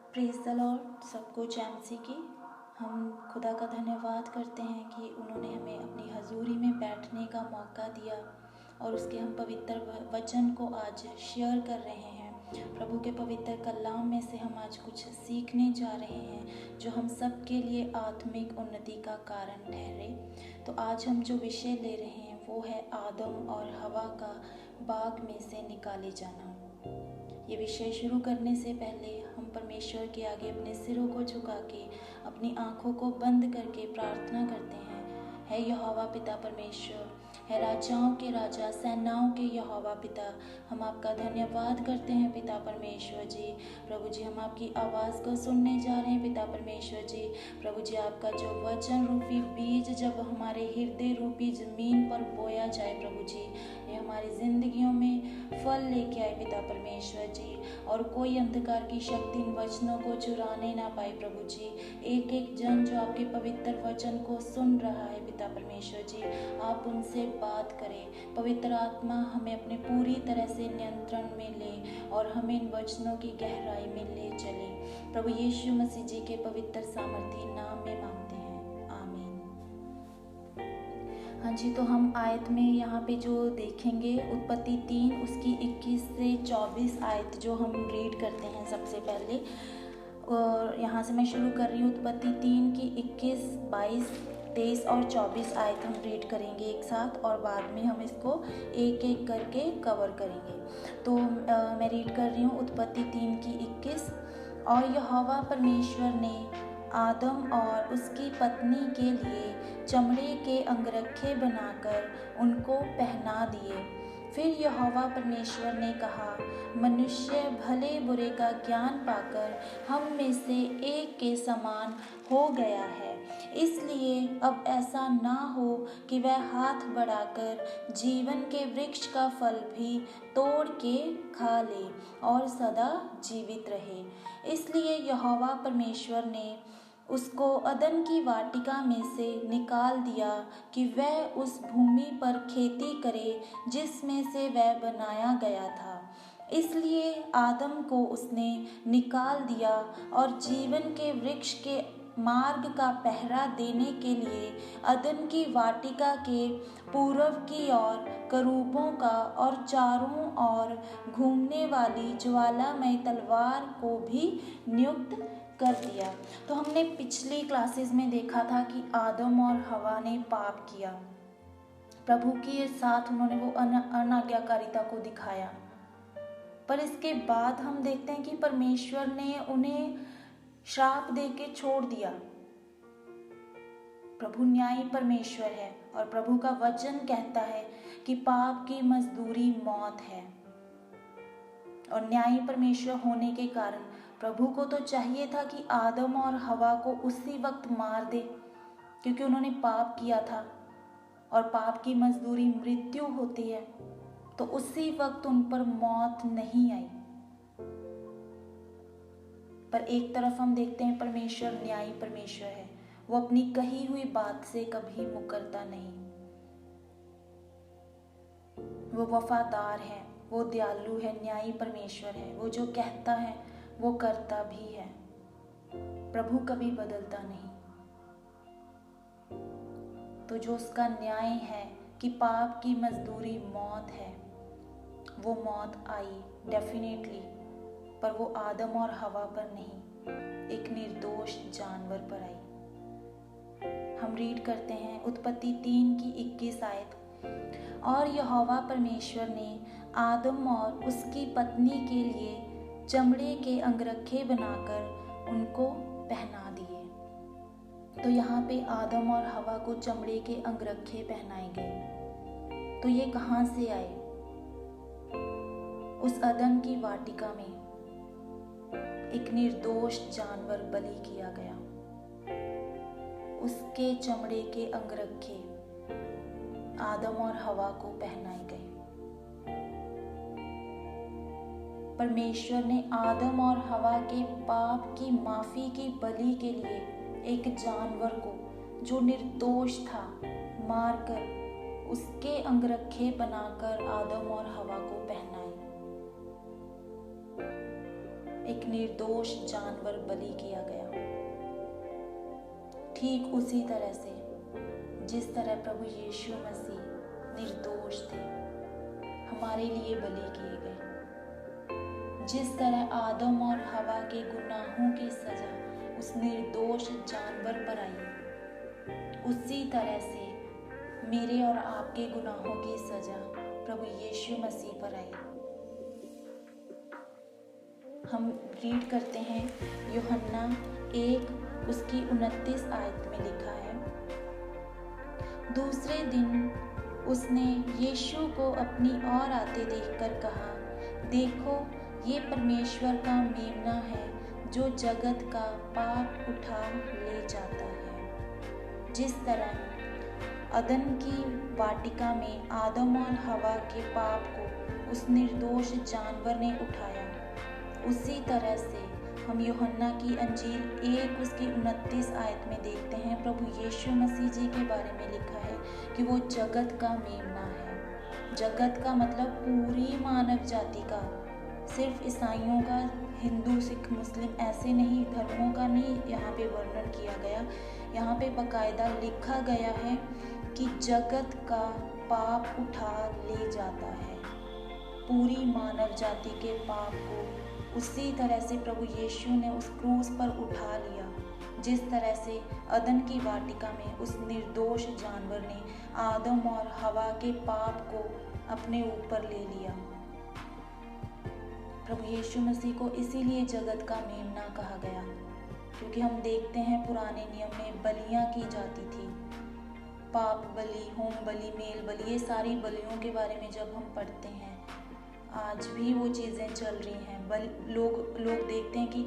Praise the Lord. सबको जैमसी की हम खुदा का धन्यवाद करते हैं कि उन्होंने हमें अपनी हजूरी में बैठने का मौका दिया और उसके हम पवित्र वचन को आज शेयर कर रहे हैं। प्रभु के पवित्र कलाम में से हम आज कुछ सीखने जा रहे हैं जो हम सब के लिए आत्मिक उन्नति का कारण ठहरे। तो आज हम जो विषय ले रहे हैं वो है आदम और हवा का बाग में से निकाले जाना। ये विषय शुरू करने से पहले हम परमेश्वर के आगे अपने सिरों को झुका के अपनी आंखों को बंद करके प्रार्थना करते हैं। है यहोवा पिता परमेश्वर, है राजाओं के राजा, सेनाओं के यहोवा पिता, हम आपका धन्यवाद करते हैं पिता परमेश्वर जी। प्रभु जी, हम आपकी आवाज़ को सुनने जा रहे हैं पिता परमेश्वर जी। प्रभु जी, आपका जो वचन रूपी बीज जब हमारे हृदय रूपी ज़मीन पर बोया जाए प्रभु जी, ये हमारी ज़िंदगियों में फल लेके आए पिता परमेश्वर जी, और कोई अंधकार की शक्ति इन वचनों को चुराने ना पाए प्रभु जी। एक एक जन जो आपके पवित्र वचन को सुन रहा है पिता परमेश्वर जी, आप उनसे बात करें। पवित्र आत्मा हमें अपने पूरी तरह से नियंत्रण में ले और हमें इन वचनों की गहराई में ले चले। प्रभु यीशु मसीह जी के पवित्र सामर्थी नाम में मांगते हैं, आमीन। हाँ जी, तो हम आयत में यहाँ पे जो देखेंगे उत्पत्ति 3 उसकी 21 से 24 आयत जो हम रीड करते हैं सबसे पहले। और यहाँ से मैं शुरू कर रही हूँ। उत्पत्ति 3 की 21, 22, 23 और 24 आयत हम रीड करेंगे एक साथ और बाद में हम इसको एक एक करके कवर करेंगे। तो मैं रीड कर रही हूँ उत्पत्ति 3 की 21। और यहोवा परमेश्वर ने आदम और उसकी पत्नी के लिए चमड़े के अंगरखे बनाकर उनको पहना दिए। फिर यहोवा परमेश्वर ने कहा, मनुष्य भले बुरे का ज्ञान पाकर हम में से एक के समान हो गया है, इसलिए अब ऐसा ना हो कि वह हाथ बढ़ाकर जीवन के वृक्ष का फल भी तोड़ के खा ले और सदा जीवित रहे। इसलिए यहोवा परमेश्वर ने उसको अदन की वाटिका में से निकाल दिया कि वह उस भूमि पर खेती करे जिसमें से वह बनाया गया था। इसलिए आदम को उसने निकाल दिया और जीवन के वृक्ष के मार्ग का पहरा देने के लिए अदन की वाटिका के पूर्व की ओर करूबों का और चारों ओर घूमने वाली ज्वालामय तलवार को भी नियुक्त कर दिया। तो हमने पिछली क्लासेस में देखा था कि आदम और हवा ने पाप किया, प्रभु के साथ उन्होंने वो अनाज्ञाकारिता को दिखाया। पर इसके बाद हम देखते हैं कि परमेश्वर ने उन्हें श्राप दे के छोड़ दिया। प्रभु न्यायी परमेश्वर है और प्रभु का वचन कहता है कि पाप की मजदूरी मौत है। और न्यायी परमेश्वर होने के कारण प्रभु को तो चाहिए था कि आदम और हवा को उसी वक्त मार दे, क्योंकि उन्होंने पाप किया था और पाप की मजदूरी मृत्यु होती है। तो उसी वक्त उन पर मौत नहीं आई। पर एक तरफ हम देखते हैं परमेश्वर न्यायी परमेश्वर है, वो अपनी कही हुई बात से कभी मुकरता नहीं। वो वफादार है, वो दयालु है, न्यायी परमेश्वर है। वो जो कहता है वो करता भी है। प्रभु कभी बदलता नहीं। तो जो उसका न्याय है कि पाप की मजदूरी मौत है, वो मौत आई डेफिनेटली, पर वो आदम और हवा पर नहीं, एक निर्दोष जानवर पर आई। हम रीड करते हैं उत्पत्ति 3 की 21 आयत। और यहोवा परमेश्वर ने आदम और उसकी पत्नी के लिए चमड़े के अंगरखे बनाकर उनको पहना दिए। तो यहाँ पे आदम और हवा को चमड़े के अंगरखे पहनाए गए। तो ये कहाँ से आए? उस अदन की वाटिका में एक निर्दोष जानवर बलि किया गया, उसके चमड़े के अंगरखे आदम और हवा को पहनाए गए। परमेश्वर ने आदम और हवा के पाप की माफी की बलि के लिए एक जानवर को जो निर्दोष था मारकर उसके अंगरखे बनाकर आदम और हवा को पहनाए। एक निर्दोष जानवर बलि किया गया। ठीक उसी तरह से जिस तरह प्रभु यीशु मसीह निर्दोष थे, हमारे लिए बलि किए गए। जिस तरह आदम और हवा के गुनाहों की सजा उस निर्दोष जानवर पर आई, उसी तरह से मेरे और आपके गुनाहों की सजा प्रभु यीशु मसीह पर आई। हम रीड करते हैं यूहन्ना 1 उसकी 29 आयत में लिखा है, दूसरे दिन उसने यीशु को अपनी ओर आते देखकर कहा, देखो ये परमेश्वर का मेमना है जो जगत का पाप उठा ले जाता है। जिस तरह अदन की वाटिका में आदम और हवा के पाप को उस निर्दोष जानवर ने उठाया, उसी तरह से हम यूहन्ना की अंजील 1 उसकी 29 आयत में देखते हैं प्रभु यीशु मसीह जी के बारे में लिखा है कि वो जगत का मेमना है। जगत का मतलब पूरी मानव जाति का, सिर्फ ईसाइयों का, हिंदू सिख मुस्लिम ऐसे नहीं, धर्मों का नहीं यहाँ पे वर्णन किया गया। यहाँ पे बाकायदा लिखा गया है कि जगत का पाप उठा ले जाता है, पूरी मानव जाति के पाप को उसी तरह से प्रभु यीशु ने उस क्रूस पर उठा लिया, जिस तरह से अदन की वाटिका में उस निर्दोष जानवर ने आदम और हवा के पाप को अपने ऊपर ले लिया। प्रभु यीशु मसीह को इसीलिए जगत का मेमना कहा गया, क्योंकि हम देखते हैं पुराने नियम में बलियां की जाती थी, पाप बलि, होम बलि, मेल बलि, ये सारी बलियों के बारे में जब हम पढ़ते हैं, आज भी वो चीज़ें चल रही हैं। लोग देखते हैं कि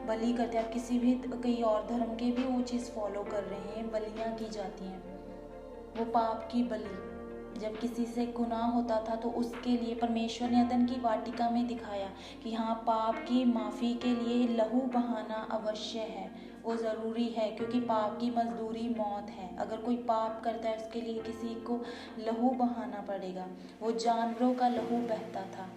बलि करते हैं, किसी भी कई और धर्म के भी वो चीज़ फॉलो कर रहे हैं, बलियां की जाती हैं। वो पाप की बलि, जब किसी से गुनाह होता था तो उसके लिए परमेश्वर ने अदन की वाटिका में दिखाया कि हाँ, पाप की माफ़ी के लिए लहू बहाना अवश्य है, वो ज़रूरी है, क्योंकि पाप की मजदूरी मौत है। अगर कोई पाप करता है उसके लिए किसी को लहू बहाना पड़ेगा। वो जानवरों का लहू बहता था,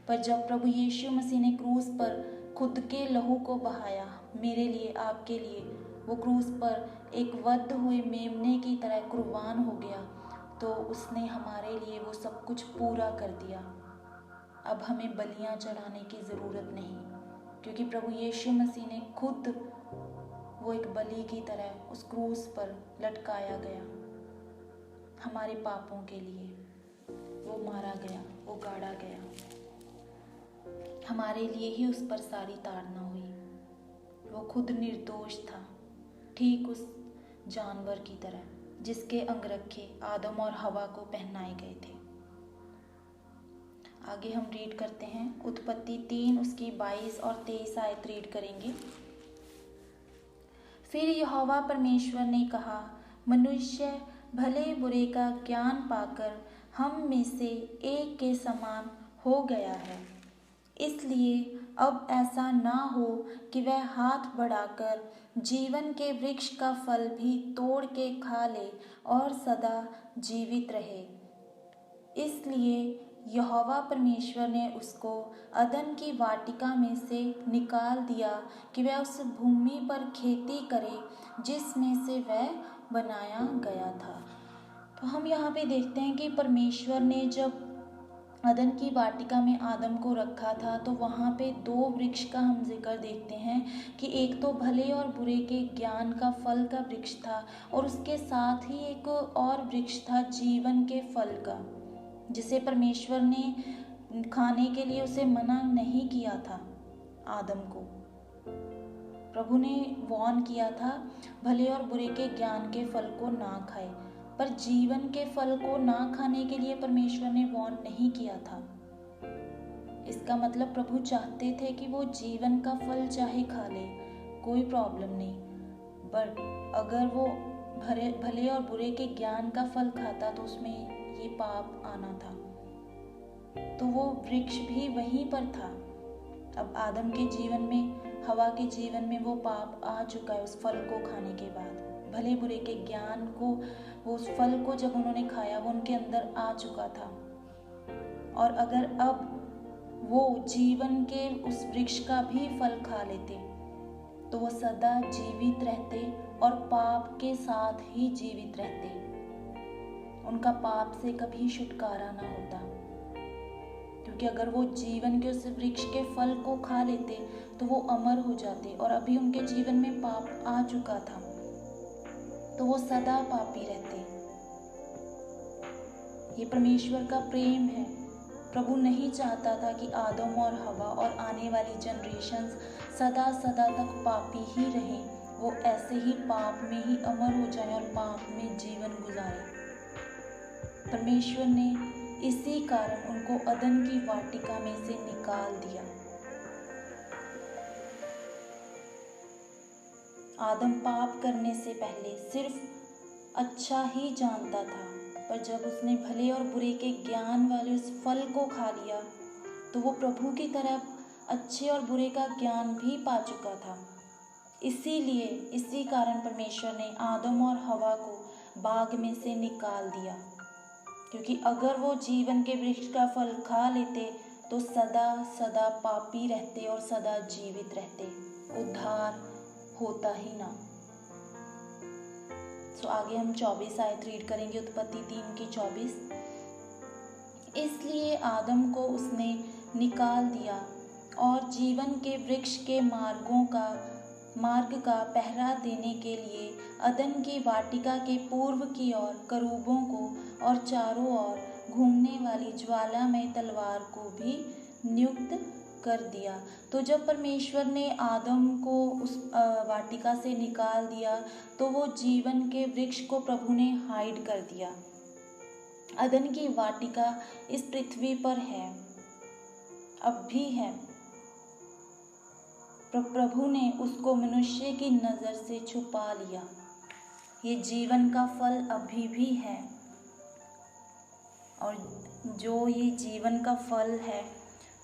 पर जब प्रभु यीशु मसीह ने क्रूस पर खुद के लहू को बहाया मेरे लिए, आपके लिए, वो क्रूस पर एक वध हुए मेमने की तरह कुर्बान हो गया, तो उसने हमारे लिए वो सब कुछ पूरा कर दिया। अब हमें बलियां चढ़ाने की ज़रूरत नहीं, क्योंकि प्रभु यीशु मसीह ने खुद वो एक बलि की तरह उस क्रूस पर लटकाया गया, हमारे पापों के लिए वो मारा गया, वो गाड़ा गया, हमारे लिए ही उस पर सारी ताड़ना हुई। वो खुद निर्दोष था, ठीक उस जानवर की तरह जिसके अंगरखे आदम और हवा को पहनाए गए थे। आगे हम रीड करते हैं उत्पत्ति 3 उसकी 22 और 23 आयत रीड करेंगे। फिर यहोवा परमेश्वर ने कहा, मनुष्य भले बुरे का ज्ञान पाकर हम में से एक के समान हो गया है, इसलिए अब ऐसा ना हो कि वह हाथ बढ़ाकर जीवन के वृक्ष का फल भी तोड़ के खा ले और सदा जीवित रहे। इसलिए यहोवा परमेश्वर ने उसको अदन की वाटिका में से निकाल दिया कि वह उस भूमि पर खेती करे जिसमें से वह बनाया गया था। तो हम यहाँ पे देखते हैं कि परमेश्वर ने जब अदन की वाटिका में आदम को रखा था तो वहाँ पे 2 वृक्ष का हम जिक्र देखते हैं कि एक तो भले और बुरे के ज्ञान का फल का वृक्ष था, और उसके साथ ही एक और वृक्ष था जीवन के फल का, जिसे परमेश्वर ने खाने के लिए उसे मना नहीं किया था। आदम को प्रभु ने वार्न किया था भले और बुरे के ज्ञान के फल को ना खाए, पर जीवन के फल को ना खाने के लिए परमेश्वर ने वार्न नहीं किया था। इसका मतलब प्रभु चाहते थे कि वो जीवन का फल चाहे खा ले, कोई प्रॉब्लम नहीं, बट अगर वो भले और बुरे के ज्ञान का फल खाता तो उसमें ये पाप आना था। तो वो वृक्ष भी वहीं पर था। अब आदम के जीवन में, हवा के जीवन में वो पाप आ चुका है उस फल को खाने के बाद। भले बुरे के ज्ञान को, वो उस फल को जब उन्होंने खाया वो उनके अंदर आ चुका था। और अगर अब वो जीवन के उस वृक्ष का भी फल खा लेते तो वो सदा जीवित रहते और पाप के साथ ही जीवित रहते। उनका पाप से कभी छुटकारा ना होता, क्योंकि अगर वो जीवन के उस वृक्ष के फल को खा लेते तो वो अमर हो जाते, और अभी उनके जीवन में पाप आ चुका था तो वो सदा पापी रहते। ये परमेश्वर का प्रेम है। प्रभु नहीं चाहता था कि आदम और हवा और आने वाली जनरेशन्स सदा सदा तक पापी ही रहें। वो ऐसे ही पाप में ही अमर हो जाए और पाप में जीवन गुजारे। परमेश्वर ने इसी कारण उनको अदन की वाटिका में से निकाल दिया। आदम पाप करने से पहले सिर्फ अच्छा ही जानता था, पर जब उसने भले और बुरे के ज्ञान वाले उस फल को खा लिया तो वो प्रभु की तरह अच्छे और बुरे का ज्ञान भी पा चुका था। इसीलिए इसी कारण परमेश्वर ने आदम और हवा को बाग में से निकाल दिया, क्योंकि अगर वो जीवन के वृक्ष का फल खा लेते तो सदा सदा पापी रहते और सदा जीवित रहते, उद्धार होता ही ना। तो आगे हम 24 आयत रीड करेंगे, उत्पत्ति 3 की 24। इसलिए आदम को उसने निकाल दिया और जीवन के वृक्ष के मार्ग का पहरा देने के लिए अदन की वाटिका के पूर्व की ओर करूबों को और चारों ओर घूमने वाली ज्वालामय तलवार को भी नियुक्त कर दिया। तो जब परमेश्वर ने आदम को उस वाटिका से निकाल दिया तो वो जीवन के वृक्ष को प्रभु ने हाइड कर दिया। अदन की वाटिका इस पृथ्वी पर है, अब भी है। प्रभु ने उसको मनुष्य की नज़र से छुपा लिया। ये जीवन का फल अभी भी है, और जो ये जीवन का फल है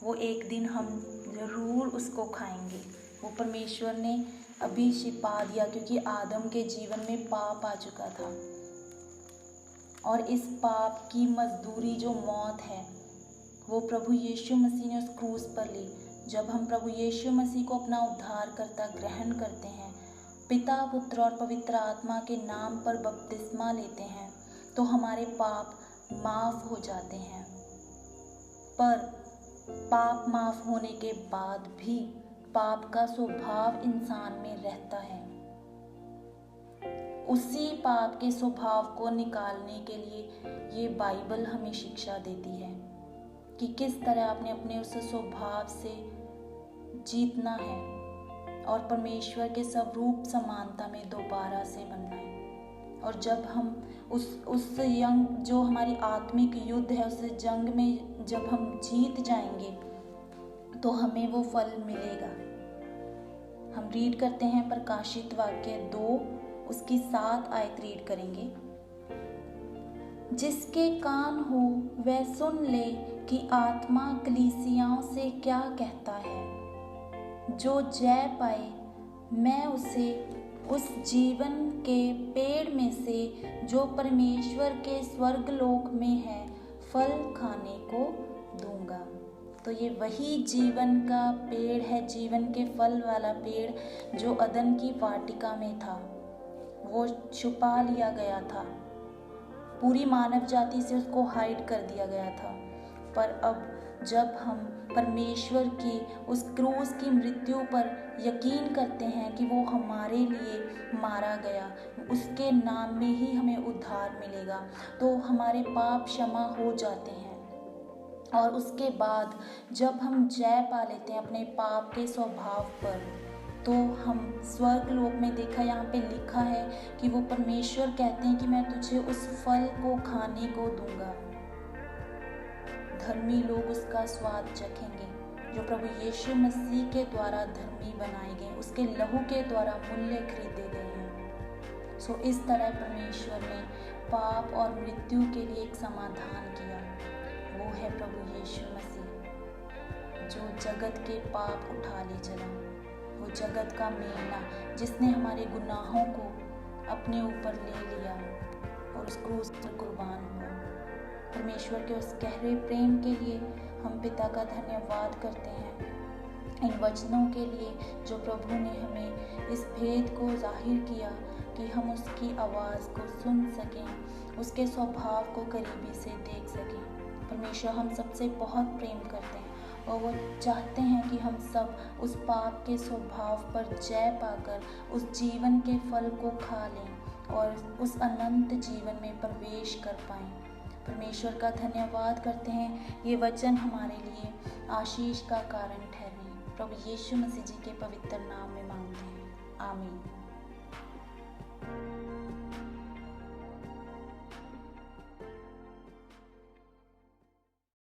वो एक दिन हम ज़रूर उसको खाएंगे। वो परमेश्वर ने अभी छिपा दिया, क्योंकि आदम के जीवन में पाप आ चुका था, और इस पाप की मजदूरी जो मौत है वो प्रभु यीशु मसीह ने उस क्रूस पर ली। जब हम प्रभु यीशु मसीह को अपना उद्धारकर्ता ग्रहण करते हैं, पिता पुत्र और पवित्र आत्मा के नाम पर बपतिस्मा लेते हैं, तो हमारे पाप माफ़ हो जाते हैं। पर पाप माफ़ होने के बाद भी पाप का स्वभाव इंसान में रहता है। उसी पाप के स्वभाव को निकालने के लिए ये बाइबल हमें शिक्षा देती है कि किस तरह आपने अपने उस स्वभाव से जीतना है और परमेश्वर के स्वरूप समानता में दोबारा से बनना है। और जब हम उस जंग, जो हमारी आत्मिक युद्ध है, उस जंग में जब हम जीत जाएंगे तो हमें वो फल मिलेगा। हम रीड करते हैं प्रकाशित वाक्य 2 उसकी 7 आयत रीड करेंगे। जिसके कान हो वह सुन ले कि आत्मा कलीसियाओं से क्या कहता है। जो जय पाए मैं उसे उस जीवन के पेड़ में से जो परमेश्वर के स्वर्गलोक में है फल खाने को दूंगा। तो ये वही जीवन का पेड़ है, जीवन के फल वाला पेड़ जो अदन की वाटिका में था। वो छुपा लिया गया था, पूरी मानव जाति से उसको हाइड कर दिया गया था। पर अब जब हम परमेश्वर की उस क्रूस की मृत्यु पर यकीन करते हैं कि वो हमारे लिए मारा गया, उसके नाम में ही हमें उद्धार मिलेगा, तो हमारे पाप क्षमा हो जाते हैं। और उसके बाद जब हम जय पा लेते हैं अपने पाप के स्वभाव पर, तो हम स्वर्ग लोक में देखा, यहाँ पे लिखा है कि वो परमेश्वर कहते हैं कि मैं तुझे उस फल को खाने को दूंगा। धर्मी लोग उसका स्वाद चखेंगे, जो प्रभु यीशु मसीह के द्वारा धर्मी बनाए गए, उसके लहू के द्वारा मूल्य खरीदे गए हैं। सो इस तरह परमेश्वर ने पाप और मृत्यु के लिए एक समाधान किया। वो है प्रभु यीशु मसीह, जो जगत के पाप उठा ले चला। वो जगत का मेमना जिसने हमारे गुनाहों को अपने ऊपर ले लिया और उस क्रूस पर कुर्बान हुआ। परमेश्वर के उस गहरे प्रेम के लिए हम पिता का धन्यवाद करते हैं इन वचनों के लिए जो प्रभु ने हमें इस भेद को जाहिर किया कि हम उसकी आवाज़ को सुन सकें, उसके स्वभाव को करीबी से देख सकें। परमेश्वर हम सबसे बहुत प्रेम करते हैं और वो चाहते हैं कि हम सब उस पाप के स्वभाव पर जय पाकर उस जीवन के फल को खा लें और उस अनंत जीवन में प्रवेश कर पाएं। परमेश्वर का धन्यवाद करते हैं। ये वचन हमारे लिए आशीष का कारण ठहरे। प्रभु यीशु मसीह जी के पवित्र नाम में मांगते हैं, आमीन।